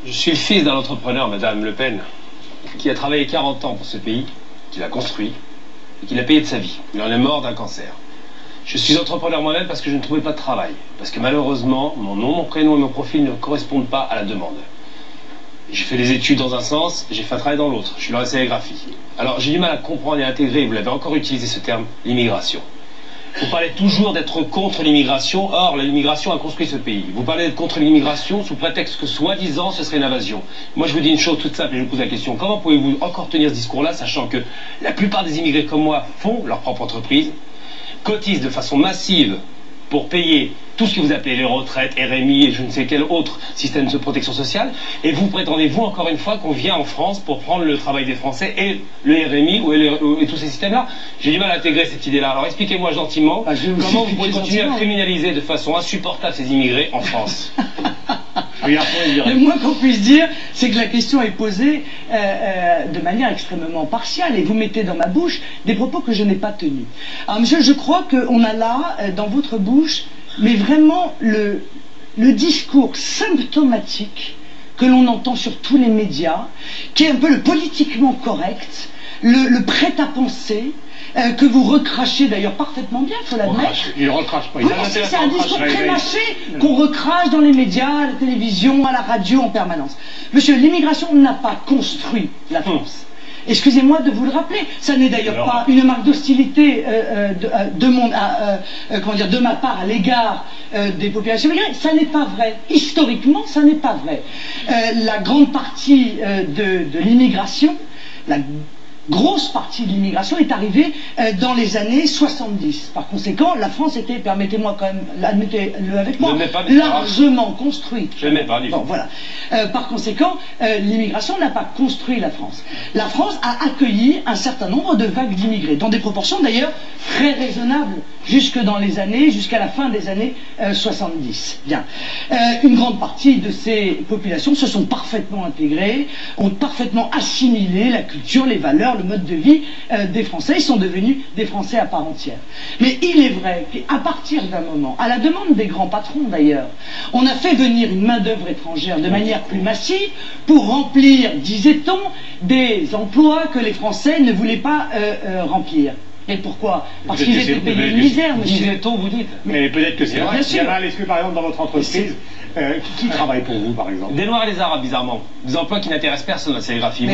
Je suis le fils d'un entrepreneur, Madame Le Pen, qui a travaillé 40 ans pour ce pays, qui l'a construit et qui l'a payé de sa vie. Il en est mort d'un cancer. Je suis entrepreneur moi-même parce que je ne trouvais pas de travail. Parce que malheureusement, mon nom, mon prénom et mon profil ne correspondent pas à la demande. J'ai fait des études dans un sens, j'ai fait un travail dans l'autre. Je suis dans la sérigraphie. Alors j'ai du mal à comprendre et à intégrer, vous l'avez encore utilisé ce terme, l'immigration. Vous parlez toujours d'être contre l'immigration, or l'immigration a construit ce pays. Vous parlez d'être contre l'immigration sous prétexte que soi-disant ce serait une invasion. Moi je vous dis une chose toute simple et je vous pose la question, comment pouvez-vous encore tenir ce discours-là, sachant que la plupart des immigrés comme moi font leur propre entreprise, cotisent de façon massive pour payer tout ce que vous appelez les retraites, RMI et je ne sais quel autre système de protection sociale, et vous prétendez, vous, encore une fois, qu'on vient en France pour prendre le travail des Français et le RMI et tous ces systèmes-là. J'ai du mal à intégrer cette idée-là. Alors expliquez-moi gentiment comment vous pouvez continuer à criminaliser de façon insupportable ces immigrés en France. Le moins qu'on puisse dire, c'est que la question est posée de manière extrêmement partiale et vous mettez dans ma bouche des propos que je n'ai pas tenus. Alors monsieur, je crois qu'on a là, dans votre bouche, mais vraiment le discours symptomatique que l'on entend sur tous les médias, qui est un peu le politiquement correct, le prêt-à-penser, que vous recrachez d'ailleurs parfaitement bien, il faut l'admettre. Il ne recrache pas. Oui, c'est un discours très mâché qu'on recrache dans les médias, à la télévision, à la radio en permanence. Monsieur, l'immigration n'a pas construit la France. Excusez-moi de vous le rappeler, ça n'est d'ailleurs pas une marque d'hostilité de ma part à l'égard des populations immigrées, ça n'est pas vrai. Historiquement, ça n'est pas vrai. La grande partie de l'immigration, la grosse partie de l'immigration est arrivée dans les années 70. Par conséquent, la France était, permettez-moi quand même, admettez-le avec moi, largement construite. Je ne mets pas du tout. Bon, voilà. Par conséquent, l'immigration n'a pas construit la France. La France a accueilli un certain nombre de vagues d'immigrés, dans des proportions d'ailleurs très raisonnables, jusqu'à la fin des années 70. Bien. Une grande partie de ces populations se sont parfaitement intégrées, ont parfaitement assimilé la culture, les valeurs, le mode de vie des Français. Ils sont devenus des Français à part entière. Mais il est vrai qu'à partir d'un moment, à la demande des grands patrons d'ailleurs, on a fait venir une main-d'œuvre étrangère de manière plus massive pour remplir, disait-on, des emplois que les Français ne voulaient pas remplir. Et pourquoi? Parce qu'ils étaient payés une misère, monsieur. Disait-on, vous dites. Mais peut-être que c'est vrai. Est-ce que par exemple dans votre entreprise, qui travaille pour vous par exemple? Des Noirs et des Arabes, bizarrement. Des emplois qui n'intéressent personne à la sérigraphie.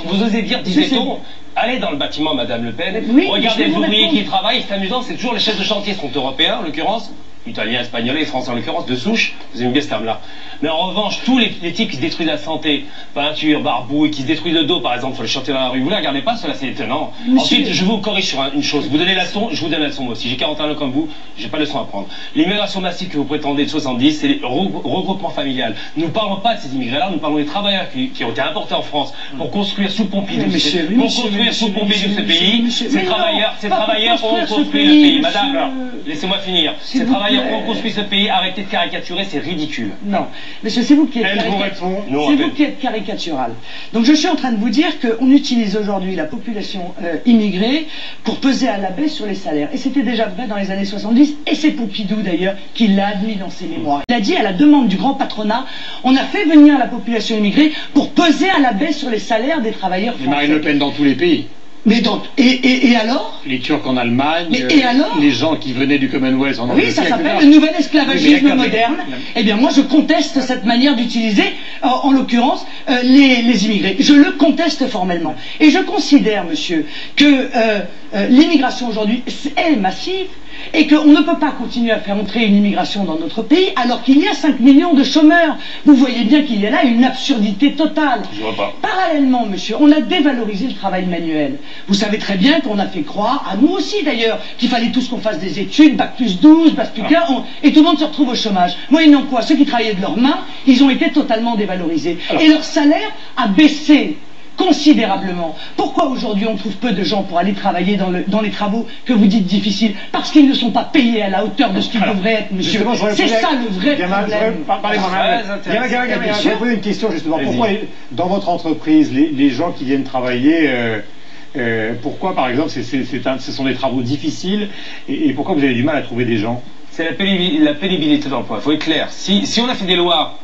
Vous osez dire, disait-on, allez dans le bâtiment, Madame Le Pen, regardez les ouvriers qui travaillent, c'est amusant, c'est toujours les chefs de chantier sont européens, en l'occurrence, italiens, espagnols et français en l'occurrence, de souche, vous aimez bien ce terme-là. Mais en revanche, tous les types qui se détruisent la santé, peinture, barbouille, qui se détruisent le dos, par exemple, sur les chantiers dans la rue, vous ne les regardez pas, cela c'est étonnant. Monsieur. Ensuite, je vous corrige sur une chose, vous donnez la leçon, je vous donne la leçon moi aussi. J'ai 41 ans comme vous, j'ai pas de leçon à prendre. L'immigration massive que vous prétendez de 70, c'est le regroupement familial. Nous ne parlons pas de ces immigrés-là, nous parlons des travailleurs qui ont été importés en France pour construire sous Pompidou ce pays. Ces travailleurs ont construit le pays. Madame, laissez-moi finir. Ces travailleurs ont construit ce pays, arrêtez de caricaturer, c'est ridicule. Non, monsieur, c'est vous qui êtes caricatural. Donc je suis en train de vous dire qu'on utilise aujourd'hui la population immigrée pour peser à la baisse sur les salaires. Et c'était déjà vrai dans les années 70, et c'est Pompidou d'ailleurs qui l'a admis dans ses mémoires. Il a dit à la demande du grand patronat, on a fait venir la population immigrée pour peser à la baisse sur les salaires des travailleurs français. Marine Le Pen dans tous les pays. Mais donc, et alors? Les Turcs en Allemagne, et alors les gens qui venaient du Commonwealth en Angleterre. Oui, ça s'appelle le nouvel esclavagisme moderne. Eh bien, moi, je conteste cette manière d'utiliser, en l'occurrence, les immigrés. Je le conteste formellement. Et je considère, monsieur, que l'immigration aujourd'hui est massive et qu'on ne peut pas continuer à faire entrer une immigration dans notre pays alors qu'il y a 5 millions de chômeurs. Vous voyez bien qu'il y a là une absurdité totale. Je vois pas. Parallèlement, monsieur, on a dévalorisé le travail manuel. Vous savez très bien qu'on a fait croire, à nous aussi d'ailleurs, qu'il fallait tous qu'on fasse des études, bac plus 12, bac plus 15, et tout le monde se retrouve au chômage. Moyennant quoi, ceux qui travaillaient de leurs mains, ils ont été totalement dévalorisés. Et leur salaire a baissé considérablement. Pourquoi aujourd'hui on trouve peu de gens pour aller travailler dans les travaux que vous dites difficiles? Parce qu'ils ne sont pas payés à la hauteur de ce qu'ils devraient être, monsieur. C'est ça le vrai problème. Je vais poser une question justement. Pourquoi dans votre entreprise, les gens qui viennent travailler, pourquoi par exemple ce sont des travaux difficiles et pourquoi vous avez du mal à trouver des gens? C'est la pénibilité d'emploi, il faut être clair. Si on a fait des lois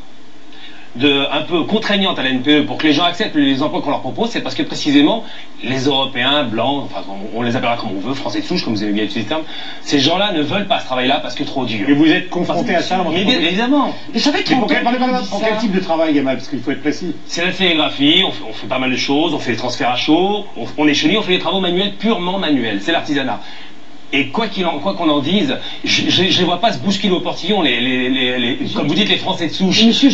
un peu contraignante à la NPE pour que les gens acceptent les emplois qu'on leur propose, c'est parce que précisément les Européens blancs, enfin on les appellera comme on veut, français de souche, comme vous aimez bien utiliser ce terme, ces gens-là ne veulent pas ce travail-là parce que trop dur. Et vous êtes confronté à ça dans votre entreprise? Évidemment. Mais ça fait 30 ans. Pour quel type de travail, Gamal? Parce qu'il faut être précis. C'est la sérigraphie, on fait pas mal de choses, on fait des transferts à chaud, on est chenille, on fait des travaux manuels, purement manuels, c'est l'artisanat. Et quoi qu'on en dise, je les vois pas se bousculer au portillon, comme vous dites, les Français de souche. Monsieur,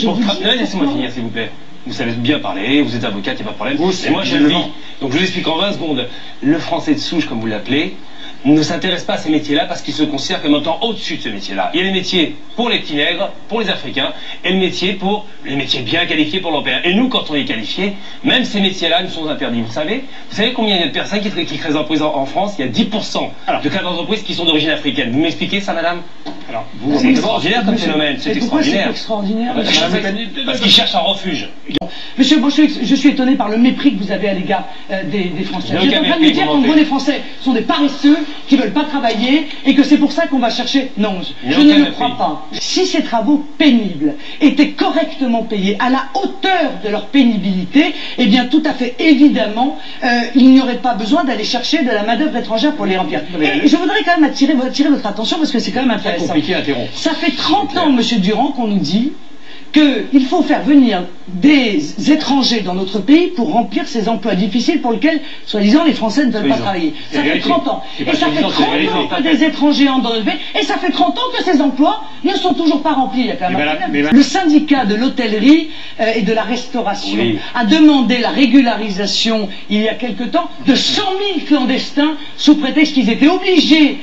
laissez-moi finir, s'il vous plaît. Vous savez bien parler, vous êtes avocat, il n'y a pas de problème. Et moi, je le vis. Donc, je vous explique en 20 secondes. Le Français de souche, comme vous l'appelez, ne s'intéresse pas à ces métiers-là parce qu'il se considère comme étant au-dessus de ce métier-là. Il y a les métiers pour les petits nègres, pour les Africains, et le métier pour les métiers bien qualifiés pour l'Européen. Et nous, quand on est qualifiés, même ces métiers-là nous sont interdits. Vous savez combien il y a de personnes qui créent entreprises en France? Il y a 10% de cadres d'entreprises qui sont d'origine africaine. Vous m'expliquez ça, madame? Alors, c'est extraordinaire comme phénomène, c'est extraordinaire. Parce qu'ils cherchent un refuge. Monsieur, je suis étonné par le mépris que vous avez à l'égard des Français. Vous êtes en train de me dire qu'en gros les Français sont des paresseux, qui ne veulent pas travailler, et que c'est pour ça qu'on va chercher... Non, je ne le crois pas. Si ces travaux pénibles étaient correctement payés, à la hauteur de leur pénibilité, eh bien tout à fait évidemment, il n'y aurait pas besoin d'aller chercher de la main-d'œuvre étrangère pour les remplir. Et je voudrais quand même attirer votre attention, parce que c'est quand même intéressant. Ça fait 30 ans, monsieur Durand, qu'on nous dit qu'il faut faire venir des étrangers dans notre pays pour remplir ces emplois difficiles pour lesquels, soi-disant, les Français ne veulent pas travailler. Ça fait 30 ans. Et ça fait 30 ans que des étrangers entrent dans notre pays, et ça fait 30 ans que ces emplois ne sont toujours pas remplis. Il y a quand même un problème. Le syndicat de l'hôtellerie et de la restauration a demandé la régularisation, il y a quelque temps, de 100 000 clandestins, sous prétexte qu'ils étaient obligés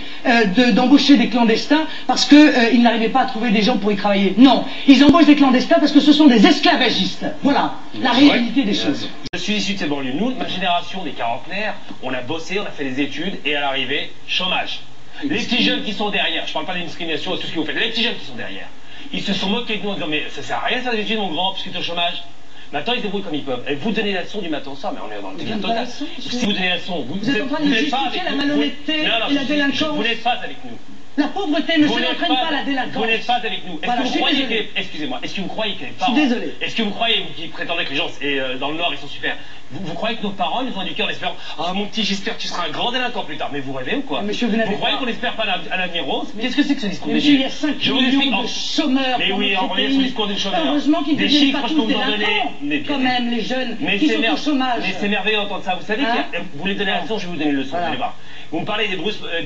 d'embaucher des clandestins parce qu'ils n'arrivaient pas à trouver des gens pour y travailler. Non, ils embauchent des clandestins parce que ce sont des esclavagistes. Voilà la réalité des choses. Je suis issu de ces banlieues. Nous, ma génération des quarantenaires, on a bossé, on a fait des études et à l'arrivée, chômage. Les petits jeunes qui sont derrière, je parle pas de discrimination et tout ce que vous faites, les petits jeunes qui sont derrière, ils se sont moqués de nous en disant mais ça sert à rien ça des études mon grand puisque tu es au chômage. Maintenant, ils se débrouillent comme ils peuvent. Et vous donnez la leçon du matin au soir, mais on est dans le délire total. Si vous donnez la leçon, vous êtes en train de justifier la malhonnêteté et la délinquance. Vous n'êtes pas avec nous. La pauvreté ne n'entraîne pas la délinquance. Vous n'êtes pas avec nous. Est-ce que vous croyez que... Excusez-moi, est-ce que vous croyez que les parents... Je suis désolé. Est-ce que vous croyez, vous qui prétendez que les gens dans le Nord, ils sont super, vous croyez que nos parents nous ont éduqués en espérant « Ah, mon petit, j'espère que tu seras un grand délinquant plus tard. » Mais vous rêvez ou quoi? Monsieur, vous croyez qu'on n'espère pas un avenir rose? Qu'est-ce que c'est que ce discours? Monsieur, il y a 5 millions de chômeurs. Mais oui, on revient sur le discours des chômeurs. Heureusement qu'ils ne deviennent pas tous délinquants. Quand même, les jeunes qui sont au chômage. Mais c'est merveilleux d'entendre ça. Vous savez, vous voulez donner la leçon, je vais vous donner le leçon. Vous allez voir. Vous me parlez des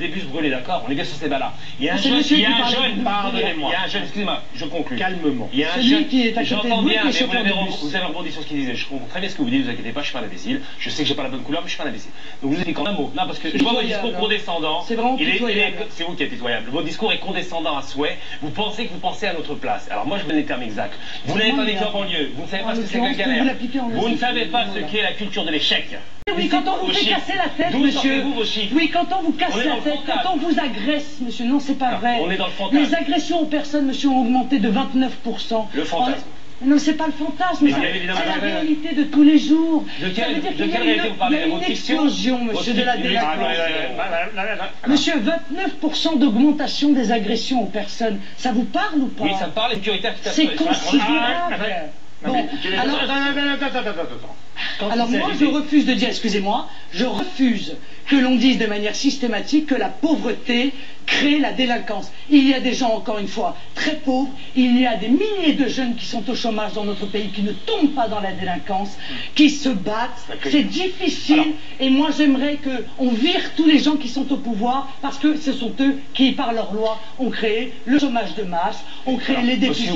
bus brûlés, d'accord? On est bien sur ces bas-là. Il y a un jeune, pardonnez-moi. Il y a un jeune, excusez-moi, je conclue. Calmement. Il y a un jeune qui est à côté de vous, bien, mais vous avez rebondi sur ce qu'il disait. Je comprends très bien ce que vous dites, ne vous inquiétez pas, je suis pas un imbécile. Je sais que j'ai pas la bonne couleur, mais je suis pas un imbécile. Donc vous expliquez en un mot. Non, parce que je vois votre discours condescendant. C'est vraiment pitoyable. C'est vous qui êtes pitoyable. Votre discours est condescendant à souhait. Vous pensez que vous pensez à notre place. Alors moi, je vous donne les termes exacts. Vous n'avez pas vécu en banlieue. Vous ne savez pas ce que c'est que la galère. Vous ne savez pas ce qu'est la culture de l'échec. Oui, quand on vous fait casser la tête, monsieur. Oui, quand on vous casse la tête, quand on vous agresse, monsieur. Non, c'est pas vrai. On est dans le fantasme. Les agressions aux personnes, monsieur, ont augmenté de 29%. Le fantasme. Non, c'est pas le fantasme, c'est la réalité de tous les jours. De quelle réalité vous parlez? Il y a une explosion, monsieur, de la délinquance. Monsieur, 29% d'augmentation des agressions aux personnes. Ça vous parle ou pas? Oui, ça me parle, c'est considérable. Bon, alors moi je refuse de dire, excusez-moi, je refuse que l'on dise de manière systématique que la pauvreté crée la délinquance. Il y a des gens, encore une fois, très pauvres, il y a des milliers de jeunes qui sont au chômage dans notre pays, qui ne tombent pas dans la délinquance, qui se battent, c'est difficile, et moi j'aimerais qu'on vire tous les gens qui sont au pouvoir, parce que ce sont eux qui, par leur loi, ont créé le chômage de masse, ont créé les déficits.